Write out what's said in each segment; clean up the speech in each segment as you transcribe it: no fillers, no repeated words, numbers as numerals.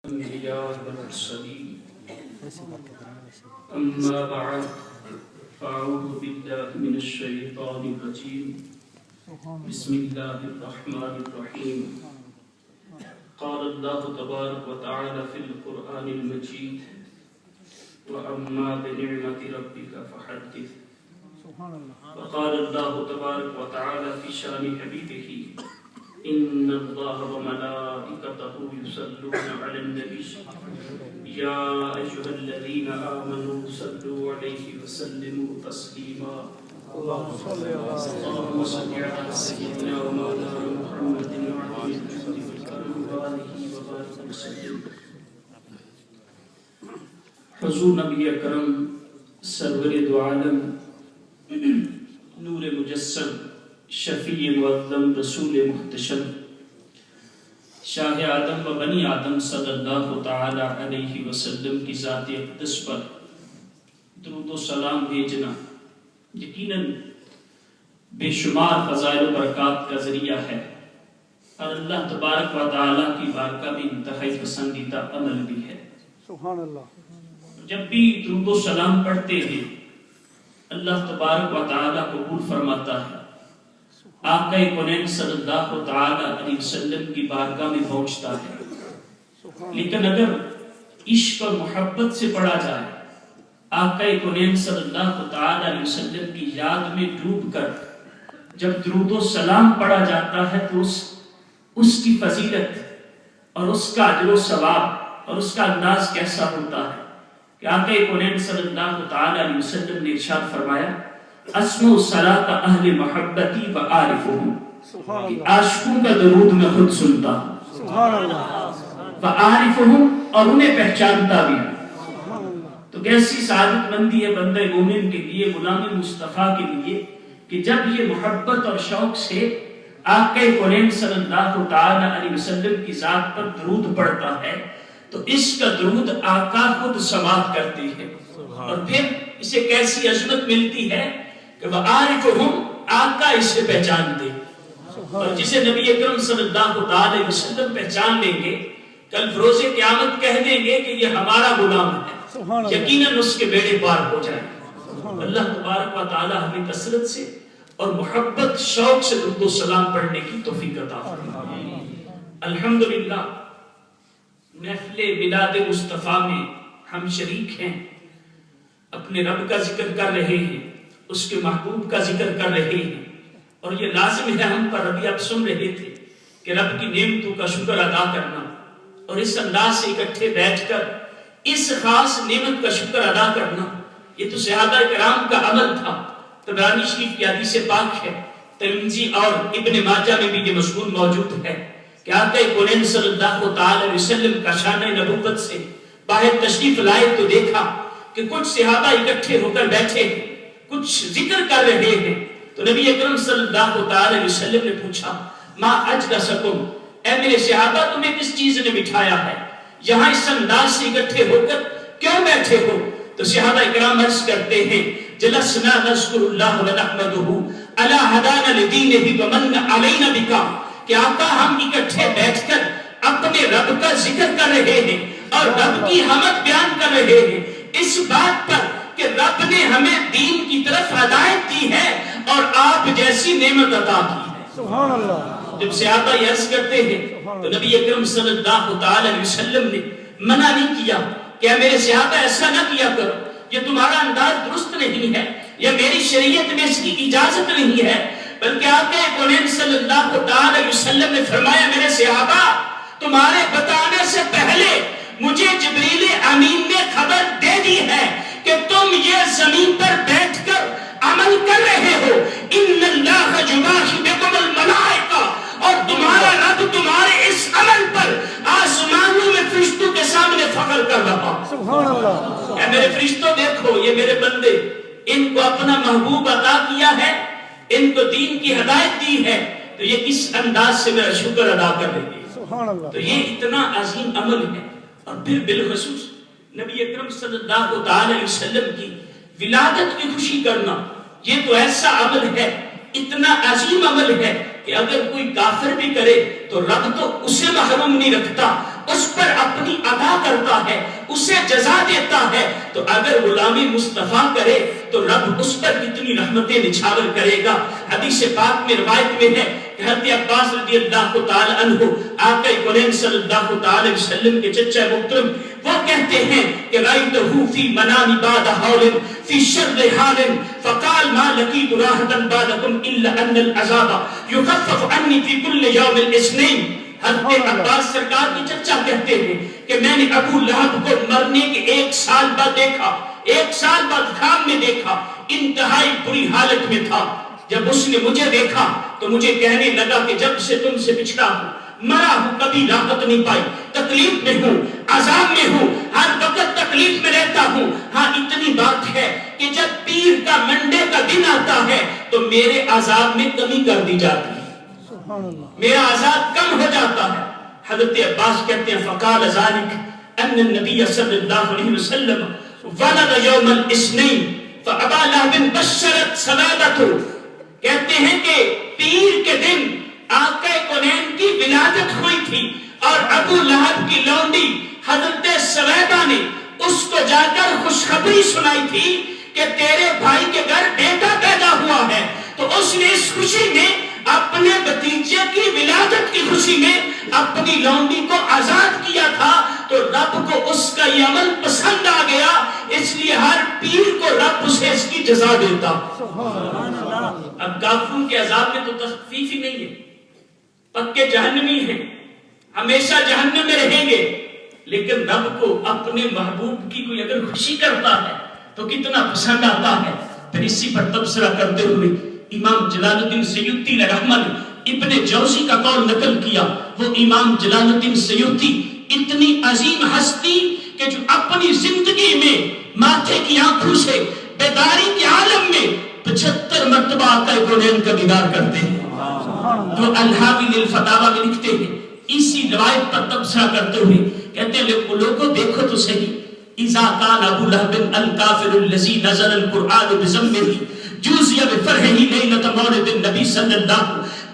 الأنبياء والمرسلين أما بعد فأعوذ بالله من الشيطان الرجيم بسم الله الرحمن الرحيم قال الله تبارك وتعالى في القرآن المجيد وأما بنعمة ربك فحدث وقال الله تبارك وتعالى في شان حبيبه إن الله وملائكته يصلون على النبي يا أيها الذين آمنوا صلوا عليه وسلموا تسليما اللهم صل على سيدنا ومولانا محمد وعلى آله وبارك وسلم. حضور نبی اکرم سرور دو عالم نور مجسم شفیع معظم رسول محتشم شاہ آدم و بنی آدم صلی اللہ تعالی علیہ وسلم کی ذات اقدس پر درود و سلام بھیجنا یقیناً بے شمار فضائل و برکات کا ذریعہ ہے اور اللہ تبارک و تعالی کی بارگاہ میں انتہائی پسندیدہ عمل بھی ہے. سبحان اللہ. جب بھی درود و سلام پڑھتے ہیں اللہ تبارک و تعالی قبول فرماتا ہے. آقا کونین صلی اللہ تعالی علیہ وسلم کی بارگاہ میں پہنچتا ہے. لیکن اگر عشق اور محبت سے پڑھا جائے آقا کونین صلی اللہ تعالی علیہ وسلم کی یاد میں ڈوب کر جب درود و سلام پڑھا جاتا ہے تو اس کی فضیلت اور اس کا اجر و ثواب اور اس کا انداز کیسا ہوتا ہے کہ آقا کونین صلی اللہ تعالی علیہ وسلم نے ارشاد فرمایا اسمع صلاۃ اہل محبتی و عارفہم کہ عاشقوں کا درود میں خود سنتا ہوں و عارفہم اور انہیں پہچانتا بھی ہوں. تو کیسی سعادت مندی ہے بندہ مومن کے لیے غلام مصطفیٰ کے لیے کہ جب یہ محبت اور شوق سے آقا کونین صلی اللہ تعالی علیہ وسلم کی ذات پر درود پڑھتا ہے تو اس کا درود آقا خود سماعت کرتی ہے. اور پھر اسے کیسی عظمت ملتی ہے کہ وہ عارفہم آقا اسے پہچانتے اور جسے نبی اکرم صلی اللہ علیہ وسلم پہچان لیں گے کل روز قیامت کہہ دیں گے کہ یہ ہمارا غلام ہے یقیناً اس کے بیڑے پار ہو جائیں. اللہ تبارک و تعالی ہمیں کثرت سے اور محبت شوق سے درود و سلام پڑھنے کی توفیق عطا فرمائے. الحمدللہ محفل میلاد مصطفیٰ میں ہم شریک ہیں اپنے رب کا ذکر کر رہے ہیں اس کے محبوب کا ذکر کر رہے ہیں اور یہ لازم ہے ہم پر. ابھی آپ سن رہے تھے کہ رب کی نعمتوں کا شکر ادا کرنا اور اس انداز سے اکٹھے بیٹھ کر اس خاص نعمت کا شکر ادا کرنا یہ تو صحابہ کرام کا عمل تھا. طبرانی شریف کی حدیث پاک ہے ترمذی اور ابن ماجہ میں بھی یہ مضمون موجود ہے کہ آقا کونین صلی اللہ تعالی علیہ وسلم کا شان نبوت سے باہر تشریف لائے تو دیکھا کہ کچھ صحابہ اکٹھے ہو کر بیٹھے ہیں کچھ ذکر کر رہے ہیں. تو نبی اکرم صلی اللہ تعالی علیہ وسلم نے پوچھا ما اجلسکم اے میرے صحابہ تمہیں کس چیز نے بٹھایا ہے یہاں اس انداز سے اکٹھے ہو کر کیوں بیٹھے ہو؟ تو صحابہ اکرام عرض کرتے ہیں جلسنا نذکر اللہ ونحمدہ علی ہدانا لدینہ ومن علینا بکا کہ آقا ہم اکٹھے بیٹھ کر اپنے رب کا ذکر کر رہے ہیں اور رب کی حمد بیان کر رہے ہیں اس بات پر کہ رب نے ہمیں دین کی طرف ہدایت دی ہے اور آپ جیسی نعمت عطا کی ہے. سبحان اللہ. جب صحابہ یہ عرض کرتے ہیں تو نبی اکرم صلی اللہ تعالی علیہ وسلم نے منع نہیں کیا کہ میرے صحابہ ایسا نہ کیا کرو یہ تمہارا انداز درست نہیں ہے یا میری شریعت میں اس کی اجازت نہیں ہے بلکہ آقا کونین صلی اللہ تعالی علیہ وسلم نے فرمایا میرے صحابہ تمہارے بتانے سے پہلے مجھے جبریل امین نے خبر دے دی ہے کہ تم یہ زمین پر بیٹھ کر عمل کر رہے ہو ان اللہ یباہی بکم الملائکہ اور تمہارا رب تمہارے اس عمل پر آسمانوں میں فرشتوں کے سامنے فخر کر رہا. سبحان اللہ. اے میرے فرشتوں دیکھو یہ میرے بندے ان کو اپنا محبوب عطا کیا ہے ان کو دین کی ہدایت دی ہے تو یہ کس انداز سے میرا شکر ادا کر رہے ہیں. سبحان اللہ. تو یہ اتنا عظیم عمل ہے اور پھر بالخصوص نبی اکرم صلی اللہ تعالی علیہ وسلم کی ولادت کی خوشی کرنا یہ تو ایسا عمل ہے اتنا عظیم عمل ہے کہ اگر کوئی کافر بھی کرے تو رب تو اسے محروم نہیں رکھتا اس پر اپنی کرتا ہے، اسے جزا دیتا ہے، تو اگر غلامی مصطفیٰ کرے تو رب اس پر کتنی رحمتیں نچھاور کرے گا۔ حدیث پاک میں روایت میں ہے کہ حضرت عباس رضی اللہ تعالی عنہ آقا کونین صلی اللہ تعالی وسلم کے چچا محترم وہ کہتے ہیں کہ رأیتہ فی منام بعد حول فی شر حال فقال ما لقیت راحتا بعدکم الا ان العذاب یخفف عنی فی کل یوم الاثنین۔ حضرت عباس سرکار کے چچا کہتے ہیں کہ میں نے ابو لہب کو مرنے کے 1 سال بعد دیکھا، 1 سال بعد خواب میں دیکھا، انتہائی بری حالت میں تھا۔ جب اس نے مجھے دیکھا تو مجھے کہنے لگا کہ جب سے تم سے بچھڑا ہوں، مرا ہوں، کبھی راحت نہیں پائی، تکلیف میں ہوں، عذاب میں ہوں، ہر وقت تکلیف میں رہتا ہوں۔ ہاں اتنی بات ہے کہ جب پیر کا منڈے کا دن آتا ہے تو میرے عذاب میں کمی کر دی جاتی ہے، میرا عذاب کم ہو جاتا ہے۔ حضرت عباس کہتے ہیں فقال ذلك ان النبی صلی اللہ علیہ وسلم ولد یوم الاثنین فابا لہب بشرت سوادته، کہتے ہیں کہ پیر کے دن آقا کونین کی ولادت ہوئی تھی اور ابو لہب کی لونڈی حضرت سویدہ نے اس کو جا کر خوشخبری سنائی تھی کہ تیرے بھائی کے گھر بیٹا پیدا ہوا ہے، تو اس نے اس خوشی میں اپنے بھتیجے کی ولادت کی خوشی میں اپنی لونڈی کو آزاد کیا تھا، تو رب کو اس کا یہ عمل پسند آ گیا، اس لیے ہر پیر کو رب اسے اس کی جزا دیتا۔ اب کافروں کے عذاب میں تو تخفیف ہی نہیں ہے، پکے جہنمی ہیں، ہمیشہ جہنم میں رہیں گے، لیکن رب کو اپنے محبوب کی کوئی اگر خوشی کرتا ہے تو کتنا پسند آتا ہے۔ پھر اسی پر تبصرہ کرتے ہوئے امام جلال الدین سیوطی نے رحمت ابن جوزی کا قول نقل کیا۔ وہ امام جلال الدین سیوطی اتنی عظیم ہستی کہ جو اپنی زندگی میں ماتھے کی آنکھوں سے بیداری کے عالم میں 75 مرتبہ آقا کونین کا دیدار کرتے ہیں، جو الحاوی للفتاوی میں لکھتے ہیں۔ اسی روایت پر تبصرہ کرتے ہوئے کہتے ہیں لوگوں دیکھو تو صحیح، اذا کان ابو لہب الکافر الذی نزل القرآن بذمہ جوزی بفرحہ لیلۃ مولد النبی صلی اللہ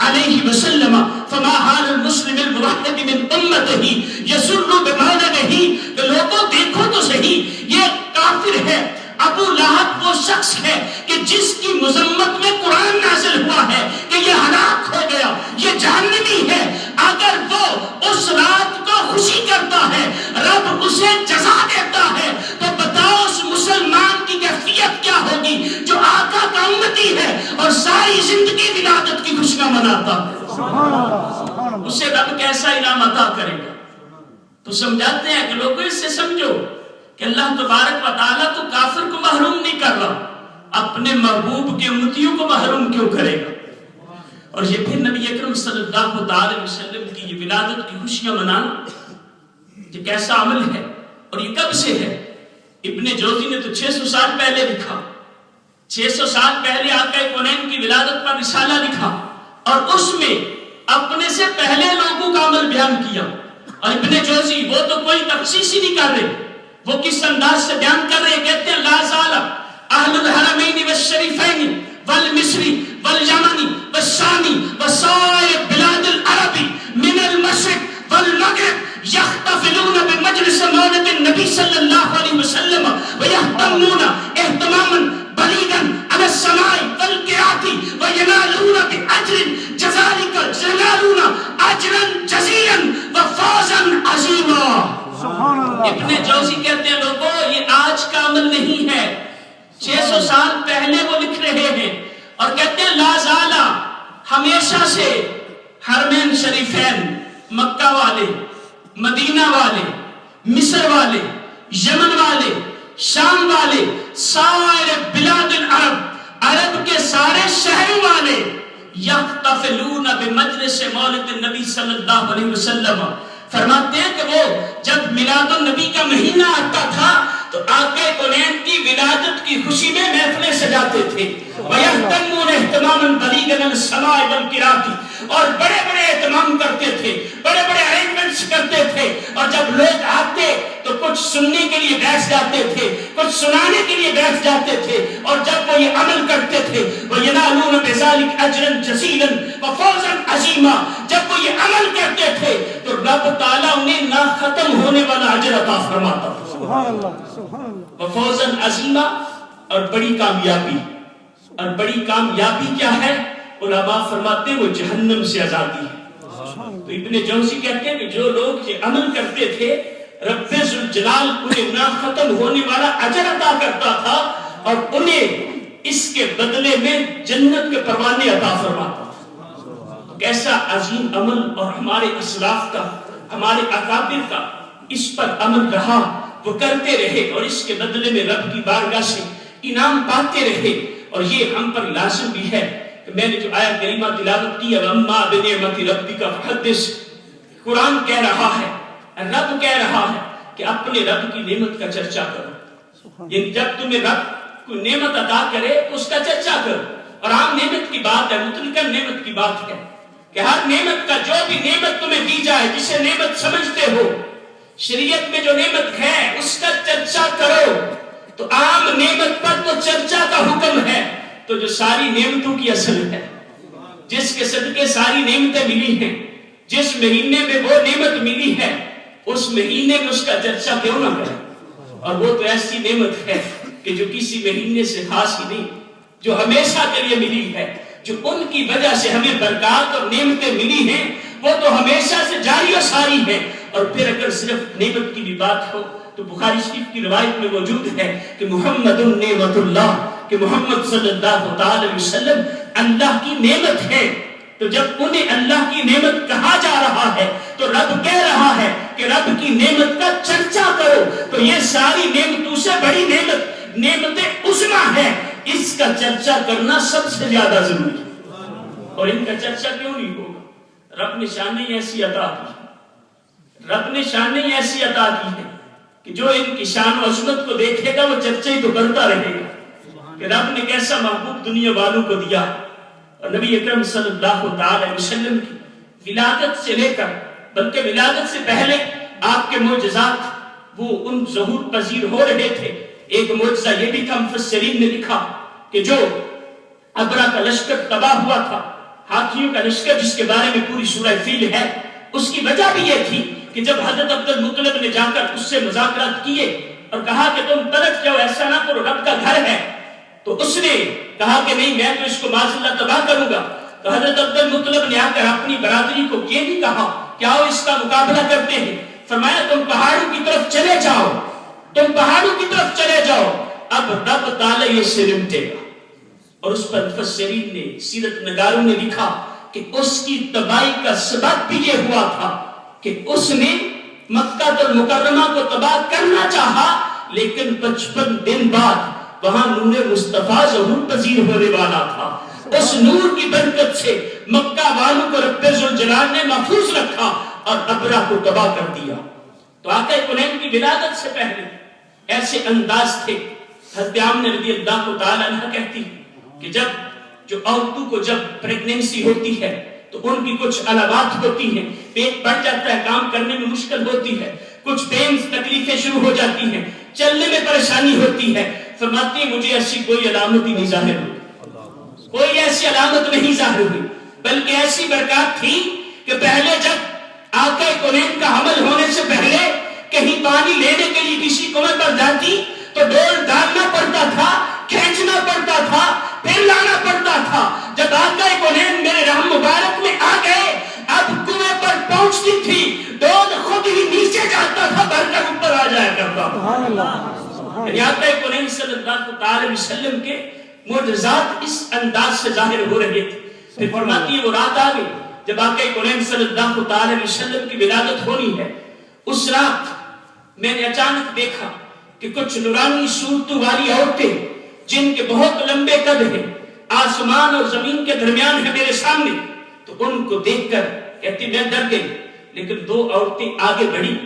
علیہ وسلم فما حال المسلم الموحد من امتہ یسر بمولدہ۔ کہ لوگوں دیکھو تو صحیح، یہ کافر ہے، ابو لہب وہ شخص ہے کہ جس کی مذمت میں قرآن نازل ہوا ہے کہ یہ ہلاک ہو گیا، یہ جہنمی ہے، اگر وہ اس رات کو خوشی کرتا ہے، رب اسے جزا دیتا ہے، تو بتاؤ اس مسلمان کی کیفیت کیا ہوگی جو آقا کا امتی ہے اور ساری زندگی ولادت کی خوشیاں مناتا ہے، اسے رب کیسا انعام عطا کرے گا۔ تو سمجھاتے ہیں کہ لوگوں اس سے سمجھو کہ اللہ تبارک و تعالیٰ تو کافر کو محروم نہیں کر رہا، اپنے محبوب کے امتیوں کو محروم کیوں کرے گا؟ اور یہ پھر نبی اکرم صلی اللہ علیہ وسلم کی یہ ولادت کی خوشیاں منانا یہ کیسا عمل ہے اور یہ کب سے ہے؟ ابن جوزی نے تو 600 سال پہلے لکھا، 600 سال پہلے آقا کونین کی ولادت پر رسالہ لکھا اور اس میں اپنے سے پہلے لوگوں کا عمل بیان کیا۔ اور ابن جوزی وہ تو کوئی تخصیص ہی نہیں کر رہے، وہ کس انداز سے بیان کر رہے ہیں؟ کہتے ہیں لا زال اہل الحرمین والشریفین والمصری والیمنی والشامی وسائر بلاد العرب من المشرق والمغرب یحتفلون بمجلس مولد النبی صلی اللہ علیہ وسلم ویہتمون اہتماما بلیغا علی السماع والقراءۃ وینالون باجر جزالک ینالون اجرا جزیلا وفوزا عظیما۔ ابن جوزی کہتے ہیں لوگوں یہ آج کا عمل نہیں ہے، 600 سال پہلے وہ لکھ رہے ہیں اور کہتے ہیں لا زالا ہمیشہ سے حرمین شریفین، مکہ والے، مدینہ والے، مصر والے، یمن والے، شام والے، سائر بلاد العرب، عرب کے سارے شہروں والے یحتفلون بمجلس مولد النبی صلی اللہ علیہ وسلم، فرماتے ہیں کہ وہ جب میلاد النبی کا مہینہ آتا تھا تو آقا کونین کی ولادت کی خوشی میں محفلیں سجاتے تھے، وَيَحْتَمُونَ اِحْتِمَامًا بَلِيغًا عَلَى السَّمَاعِ وَالْقِرَاءِ، اور بڑے بڑے اہتمام کرتے تھے، بڑے بڑے ارینجمنٹس کرتے تھے، اور جب لوگ آتے تو کچھ سننے کے لیے بیٹھ جاتے تھے، کچھ سنانے کے لیے بیٹھ جاتے تھے، اور جب وہ یہ عمل کرتے تھے وَيَنَالُونَ بِذَلِكَ أَجْرًا جَزِيلًا وَفَوْزًا عَظِيمًا، جب وہ یہ عمل کرتے تھے تو رب تعالیٰ انہیں نہ ختم ہونے والا اجر عطا فرماتا تھا۔ سبحان اللہ، سبحان اللہ۔ وَفَوْزًا عَظِيمًا، اور بڑی کامیابی، اور بڑی کامیابی کیا ہے؟ علماء فرماتے ہیں وہ جہنم سے آزادی ہے۔ تو ابن جوزی کہتے ہیں کہ جو لوگ یہ عمل کرتے تھے رب ذوالجلال انہیں نہ ختم ہونے والا اجر عطا کرتا تھا، اور انہیں اس کے بدلے میں جنت کے پروانے عطا فرماتا تھا۔ کیسا عظیم عمل، اور ہمارے اسلاف کا، ہمارے اکابر کا اس پر عمل رہا، وہ کرتے رہے اور اس کے بدلے میں رب کی بارگاہ سے انعام پاتے رہے۔ اور یہ ہم پر لازم بھی ہے کہ میں نے جو آیت کریمہ تلاوت کی ہے وَأَمَّا بِنِعْمَةِ رَبِّكَ فَحَدِّثْ، قرآن کہہ رہا ہے، رب کہہ رہا ہے کہ اپنے رب کی نعمت کا چرچا کرو۔ یعنی جب تمہیں رب کوئی نعمت عطا کرے تو اس کا چرچا کرو، اور عام نعمت کی بات ہے، مطلقاً نعمت کی بات ہے کہ ہر نعمت کا، جو بھی نعمت تمہیں دی جائے جسے نعمت سمجھتے ہو، شریعت میں جو نعمت ہے اس کا چرچا کرو۔ تو عام نعمت پر تو چرچا کا حکم ہے، تو جو ساری نعمتوں کی اصل ہے، جس کے صدقے ساری نعمتیں ملی ہیں، جس مہینے میں وہ نعمت ملی ہے اس مہینے میں اس کا چرچا کیوں نہ کرے؟ اور وہ تو ایسی نعمت ہے کہ جو کسی مہینے سے خاص ہی نہیں، جو ہمیشہ کے لیے ملی ہے، جو ان کی وجہ سے ہمیں برکات اور نعمتیں ملی ہیں وہ تو ہمیشہ سے جاری و ساری ہیں۔ اور پھر اگر صرف نعمت کی بھی بات ہو تو بخاری شریف کی روایت میں موجود ہے کہ محمد نعمت اللہ، کہ محمد صلی اللہ علیہ وسلم اللہ کی نعمت ہے۔ تو جب انہیں اللہ کی نعمت کہا جا رہا ہے تو رب کہہ رہا ہے کہ رب کی نعمت کا چرچا کرو۔ تو یہ ساری نعمتوں سے بڑی نعمت نعمت عظمیٰ ہے، اس کا چرچا کرنا سب سے زیادہ ضروری ہے۔ اور ان کا چرچا کیوں نہیں ہوگا؟ رب نے شان ایسی عطا کی ہے، رب نے شان ایسی عطا کی ہے کہ جو ان کی شان و عظمت کو دیکھے گا وہ چرچے ہی تو کرتا رہے گا کہ رب نے کیسا محبوب دنیا والوں کو دیا۔ اور نبی اکرم صلی اللہ علیہ وسلم کی ولادت سے لے کر، بلکہ ولادت سے پہلے آپ کے معجزات وہ ان ظہور پذیر ہو رہے تھے۔ ایک معجزہ یہ بھی تھا، مفسرین نے لکھا کہ جو ابرا کا لشکر تباہ ہوا تھا، ہاتھیوں کا لشکر جس کے بارے میں پوری سورہ فیل ہے، اس کی وجہ بھی یہ تھی کہ جب حضرت عبد المطلب نے جا کر اس سے مذاکرات کیے اور کہا کہ تم پلٹ جاؤ، ایسا نہ کرو، رب کا گھر ہے، تو اس نے کہا کہ نہیں، میں تو اس کو معاذ اللہ تباہ کروں گا۔ تو حضرت عبد المطلب نے آ کر اپنی برادری کو یہ بھی کہا کہ آؤ اس کا مقابلہ کرتے ہیں۔ فرمایا تم پہاڑوں کی طرف چلے جاؤ، تم پہاڑوں کی طرف چلے جاؤ، اب رب تعالی یہ سے نمٹے گا۔ اور اس پر مفسرین نے، سیرت نگاروں نے لکھا کہ اس کی تباہی کا سبب بھی یہ ہوا تھا کہ اس نے مکہ المکرمہ کو تباہ کرنا چاہا، لیکن 55 دن بعد وہاں نور مصطفیٰ ظہور پذیر ہونے والا تھا۔ اس نور کی برکت سے مکہ والوں کو رب ذوالجلال نے محفوظ رکھا اور ابرا کو تباہ کر دیا۔ تو آقا کونین کی ولادت سے پہلے ایسے انداز تھے۔ حضرت آمنہ رضی اللہ تعالی عنہ کہتی کہ جو عورتوں کو جب پریگننسی ہوتی ہے تو ان کی کچھ علامات ہوتی ہیں، پیٹ بڑھ جاتا ہے، کام کرنے میں مشکل ہوتی ہے، کچھ پینز تکلیفیں شروع ہو جاتی ہیں، چلنے میں پریشانی ہوتی ہے۔ فرماتی ہے مجھے ایسی کوئی علامت ہی نہیں ظاہر ہوئی، کوئی ایسی علامت نہیں ظاہر ہوئی، بلکہ ایسی برکات تھی کہ پہلے جب آقا کونین کا حمل ہونے سے پہلے کہیں پانی لینے کے لیے کسی کنویں پر جاتی تو ڈول ڈالنا پڑتا تھا، کھینچنا پڑتا تھا، پھر لانا پڑتا تھا۔ جب آقا کونین میرے رحم مبارک میں آ گئے، اب کنویں پر پہنچتی تھی، ڈول خود ہی نیچے جاتا تھا، بھر کر اوپر آ جایا کرتا تھا۔ آقا کونین صلی اللہ علیہ وسلم کے معجزات اس انداز سے ظاہر ہو رہے تھے۔ پھر فرماتی ہے وہ رات آ گئی جب آقا کونین صلی اللہ علیہ وسلم کی ولادت ہونی ہے۔ اس رات میں نے اچانک دیکھا کہ کچھ نورانی صورتوں والی عورتیں جن کے بہت لمبے قد ہیں، آسمان اور زمین کے درمیان ہے میرے سامنے، تو ان کو دیکھ کر کہتی میں ڈر گئی، لیکن 2 عورتیں آگے بڑھی۔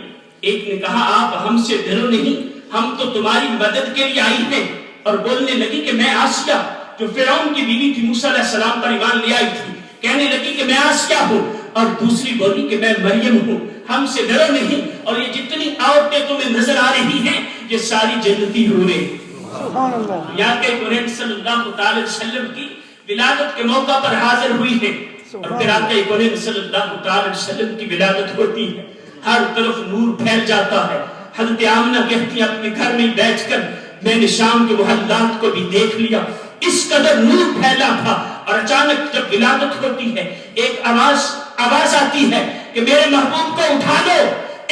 ایک نے کہا آپ ہم سے ڈرو نہیں، ہم تو تمہاری مدد کے لیے آئی ہیں، اور بولنے لگی کہ میں آسیہ جو فرعون کی بیوی تھی، موسیٰ علیہ السلام پر ایمان لے آئی تھی، کہنے لگی کہ میں آسیہ ہوں، اور دوسری بولی کہ میں مریم ہوں، ہم سے ڈرو نہیں۔ اور یہ جتنی عورتیں تمہیں نظر آ رہی ہیں یہ ساری جنتی حوریں سبحان اللہ یا کہ قرآن صلی اللہ علیہ وسلم کی ولادت کے موقع پر حاضر ہوئی ہے، اور پھر آقا قرآن صلی اللہ علیہ وسلم کی ولادت ہوتی ہے، ہر طرف نور پھیل جاتا ہے۔ حضرت آمنہ کہتی ہیں اپنے گھر میں بیٹھ کر میں نے شام کے محلات کو بھی دیکھ لیا، اس قدر نور پھیلا تھا، اور اچانک جب ولادت ہوتی ہے ایک آواز آتی ہے کہ میرے محبوب کو اٹھا لو،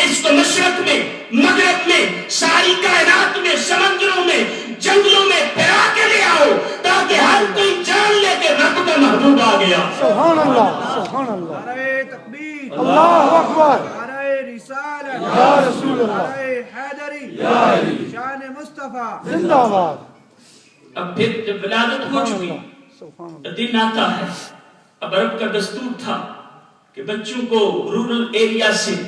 اس کو مشرق میں مغرب میں ساری کائنات میں سمندروں میں جنگلوں میں پھیلا کے لے آؤ تاکہ ہر کوئی جان لے کے رب کا محبوب آ گیا۔ سبحان اللہ سبحان اللہ نعرہ تکبیر، اللہ اکبر نعرہ رسالت، یا رسول اللہ نعرہ حیدری، یا علی شان مصطفیٰ، زندہ باد اب پھر جب ولادت ہو چکی سبحان اللہ دن آتا ہے، اب عرب کا دستور تھا کہ بچوں کو رورل ایریا سے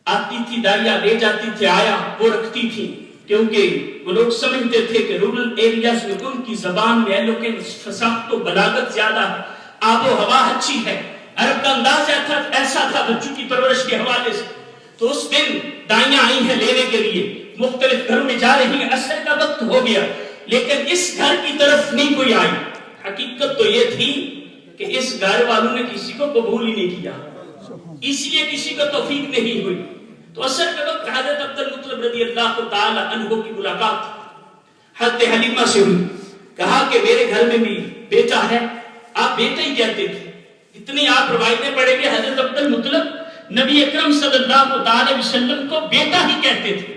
آتی تھی دائیا لے جاتی تھی، آیا وہ رکھتی تھی، کیونکہ وہ لوگ سمجھتے تھے کہ رورل ایریاز میں ان کی زبان میں ایلوکینس فصاحت و بلاغت زیادہ ہے، آب و ہوا اچھی ہے۔ عرب کا انداز ایسا تھا بچوں کی پرورش کے حوالے سے۔ تو اس دن دائیاں آئی ہیں لینے کے لیے، مختلف گھروں میں جا رہی ہیں، عصر کا وقت ہو گیا، لیکن اس گھر کی طرف نہیں کوئی آئی۔ حقیقت تو یہ تھی کہ اس گھر والوں نے کسی کو قبول ہی نہیں کیا، اس لیے کسی کو توفیق نہیں ہوئی۔ تو عصر کے وقت حضرت عبد المطلب رضی اللہ تعالی عنہ کی ملاقات حضرت حلیمہ سے ہوئی، کہا کہ میرے گھر میں بھی بیٹا ہے، آپ بیٹا ہی کہتے تھے، اتنی آپ روایتیں پڑھیں گے حضرت عبد المطلب نبی اکرم صلی اللہ علیہ وسلم کو بیٹا ہی کہتے تھے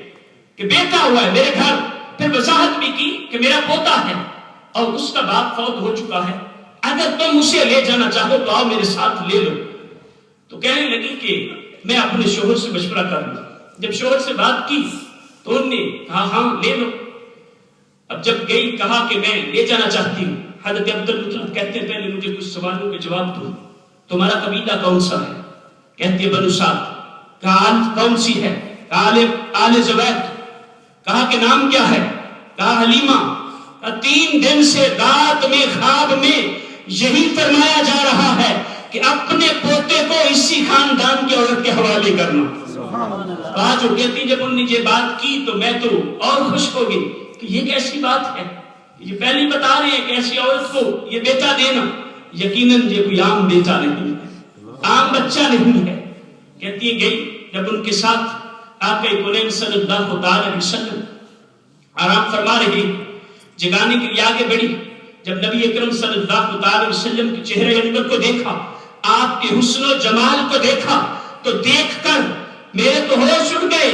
کہ بیٹا ہوا ہے میرے گھر۔ پھر وضاحت بھی کی کہ میرا پوتا ہے اور اس کا باپ فوت ہو چکا ہے، اگر تم اسے لے جانا چاہو تو آؤ میرے ساتھ لے لو۔ تو کہنے لگی کہ میں اپنے شوہر سے مشورہ کر لوں۔ جب شوہر سے بات کی تو انہوں نے کہا ہاں لے لو۔ اب جب گئی کہا کہ میں لے جانا چاہتی ہوں، حضرت عبد المطلب کہتے ہیں پہلے مجھے کچھ سوالوں کے جواب دو، تمہارا قبیلہ کون سا ہے؟ کہتی ہے بنو سعد۔ کہا آل کون سی ہے؟ کہا آل زبید۔ کہا کہ نام کیا ہے؟ کہا حلیمہ۔ 3 دن سے رات میں خواب میں یہی فرمایا جا رہا ہے کہ اپنے پوتے کو اسی خاندان کی عورت کے حوالے کرنا۔ کہا جو کہتی جب انہوں نے یہ بات کی تو میں تو اور خوش ہو گئی کہ یہ کیسی بات ہے، یہ پہلی بتا رہے ہیں کہ ایسی عورت کو یہ بیٹا دینا، یقیناً یہ کوئی عام بیٹا نہیں ہے، عام بچہ نہیں ہے۔ کہتی ہے گئی، جب ان کے ساتھ آقا کریم صلی اللہ علیہ وسلم آرام فرما رہے جگانے کے لیے آگے بڑھی، جب نبی اکرم صلی اللہ علیہ وسلم کے چہرے انور کو دیکھا، آپ کے حسن و جمال کو دیکھا، تو دیکھ کر میرے تو ہوش اڑ گئے،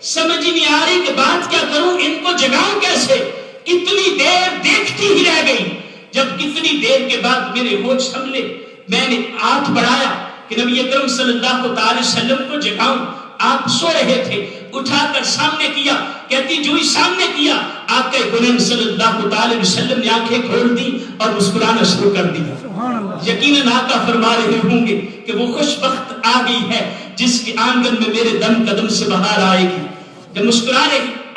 سمجھ نہیں آ رہی کہ بات کیا کروں، ان کو جگاؤں کیسے۔ کتنی دیر دیکھتی ہی رہ گئی، جب کتنی دیر کے بعد میرے ہوش سنبھلے، میں نے ہاتھ بڑھایا کہ نبی اکرم صلی اللہ علیہ وسلم کو جگاؤں۔ آپ سو رہے تھے، اٹھا کر سامنے کیا، کہتی جو ہی سامنے کیا آقا کریم صلی اللہ علیہ وسلم نے آنکھیں کھول دی اور مسکرانا شروع کر دیا۔ یقیناً آقا فرما رہے ہوں گے کہ وہ خوش بخت آ گئی ہے جس کے آنگن میں میرے دم قدم سے بہار آئے گی۔ جب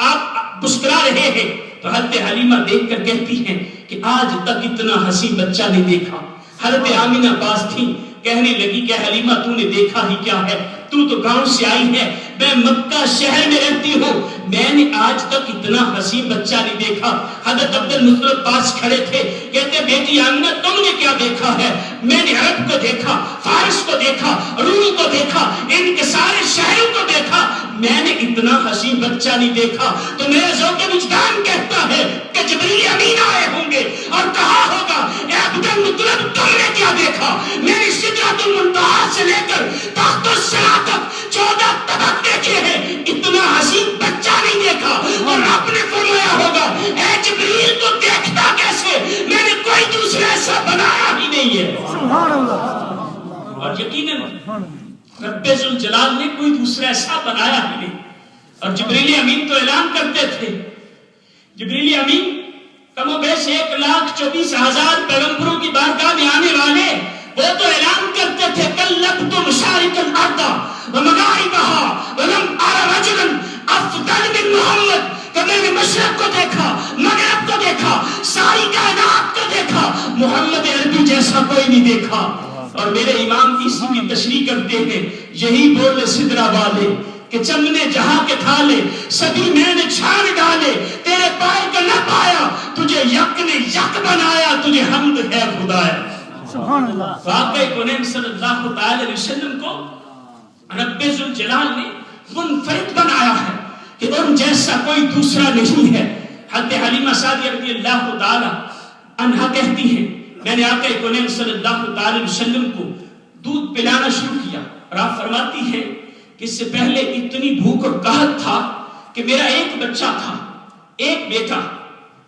آپ مسکرا رہے ہیں تو حضرت حلیمہ دیکھ کر کہتی ہیں کہ آج تک اتنا حسین بچہ نہیں دیکھا۔ حضرت آمینہ پاس تھی، کہنے لگی کہ حلیمہ تو نے دیکھا ہی کیا ہے، تو گاؤں سے آئی ہے، میں مکہ شہر میں رہتی ہوں، میں نے آج تک اتنا حسین بچہ نہیں دیکھا۔ حضرت عبد المطلب پاس کھڑے تھے، کہتے بیٹی آمینہ تم نے کیا دیکھا ہے؟ میں نے عرب کو دیکھا، فارس کو دیکھا، روم کو دیکھا، ان کے سارے شہروں کو دیکھا، میں نے اتنا حسین بچہ نہیں دیکھا۔ تو میرا ذوق وجدان کہتا ہے کہ جبریل امین آئے ہوں گے اور کہا ہوگا اے عبد المطلب تم نے کیا دیکھا؟ میں نے سدرۃ المنتہا سے لے کر تخت الصراط تک 14 طبق دیکھے ہیں، اتنا حسین بچہ نہیں دیکھا۔ اور رب نے فرمایا ہوگا اے جبریل تو دیکھتا کیسے؟ میں نے کوئی دوسرا ایسا بنایا ہی نہیں ہے۔ سبحان اللہ۔ اور یقیناً رب ذوالجلال نے کوئی دوسرا ایسا بنایا ہی نہیں۔ اور جبریل امین تو اعلان کرتے تھے، جبریل امین کم و بیش 1,24,000 پیغمبروں کی بارگاہ میں آنے والے، وہ تو اعلان کرتے تھے کلبت مشارق الارض ومغاربها ولم ارى رجلا افضل من محمد، کہ میں نے مشرق کو دیکھا، مغرب کو دیکھا، ساری کائنات کو دیکھا، محمد عربی جیسا کوئی نہیں دیکھا۔ اور میرے امام اسی کی تشریح کرتے ہیں، یہی بول سدرہ والے کہ چمنے جہاں کے تھالے سبھی میں نے چھاڑ ڈالے، تیرے پائے کا نہ پایا، تجھے یک نے یک بنایا، تجھے حمد ہے خدایا۔ سبحان اللہ۔ واقعی کونین صلی اللہ تعالی علیہ وسلم کو رب ذوالجلال نے منفرد بنایا ہے کہ ان جیسا کوئی دوسرا نہیں ہے۔ حضرت حلیمہ سعدیہ رضی اللہ تعالی عنہا کہتی ہیں میں نے آقا کونین صلی اللہ تعالی علیہ وسلم کو دودھ پلانا شروع کیا، اور آپ فرماتی ہیں کہ اس سے پہلے اتنی بھوک اور قحط تھا کہ میرا ایک بچہ تھا، ایک بیٹا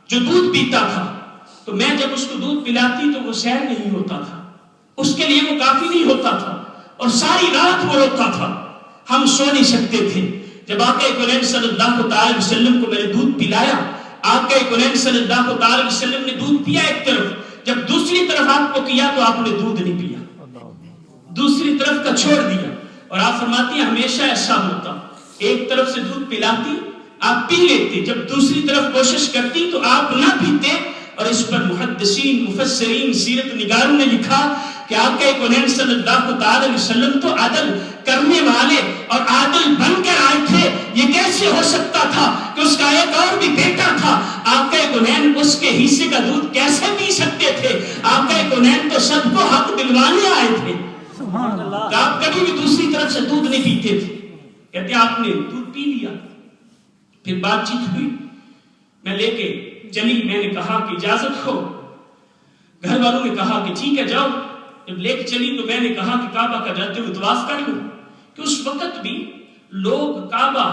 جو دودھ پیتا تھا، تو میں جب اس کو دودھ پلاتی تو وہ سیر نہیں ہوتا تھا، اس کے لیے وہ کافی نہیں ہوتا تھا، اور ساری رات وہ روتا تھا، ہم سو نہیں سکتے تھے۔ جب آقا کونین صلی اللہ تعالی وسلم کو میں نے دودھ پلایا، آقا کونین صلی اللہ تعالی وسلم نے دودھ پیا ایک طرف، جب دوسری طرف آپ کو کیا تو آپ نے دودھ نہیں پیا، دوسری طرف کا چھوڑ دیا۔ اور آپ فرماتی ہیں ہمیشہ ایسا ہوتا، ایک طرف سے دودھ پلاتی آپ پی لیتے، جب دوسری طرف کوشش کرتی تو آپ نہ پیتے۔ اور اس پر محدثین مفسرین سیرت نگاروں نے لکھا کہ آقا کونین صلی اللہ تعالی علیہ وسلم تو عدل کرنے والے اور عادل بن کر آئے تھے، یہ کیسے ہو سکتا تھا کہ اس کا ایک اور بھی بیٹا تھا، آقا کونین اس کے حصے کا دودھ کیسے پی سکتے تھے؟ آقا کونین تو سب کو حق دلوانے آئے تھے، سبحان اللہ۔ کہ آپ کبھی بھی دوسری طرف سے دودھ نہیں پیتے تھے۔ کہتے ہیں آپ نے دودھ پی لیا، پھر بات چیت ہوئی، میں لے کے چلی، میں نے کہا کہ اجازت ہو، گھر والوں نے کہا کہ ٹھیک ہے جاؤ۔ جب لے کے چلی تو میں نے کہا کہ کعبہ کا جاتے ہوئے طواف کر لوں، کہ اس وقت بھی لوگ کعبہ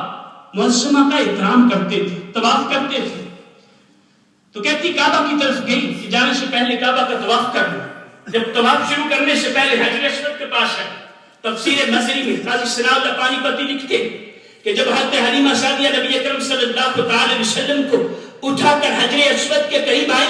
معظمہ کا احترام کرتے تھے، طواف کرتے تھے۔ تو کہتی کعبہ کی طرف گئی کہ جانے سے پہلے کعبہ کا طواف کر لوں۔ جب طواف شروع کرنے سے پہلے حجر اسود کے پاس ہے، تفسیر مظری میں قاضی ثناء اللہ پانی پتی لکھتے کہ جب حضرت حلیمہ سعدیہ نبی اکرم صلی اللہ تعالی علیہ وسلم کو اٹھا کر حجر اسود کے قریب آئے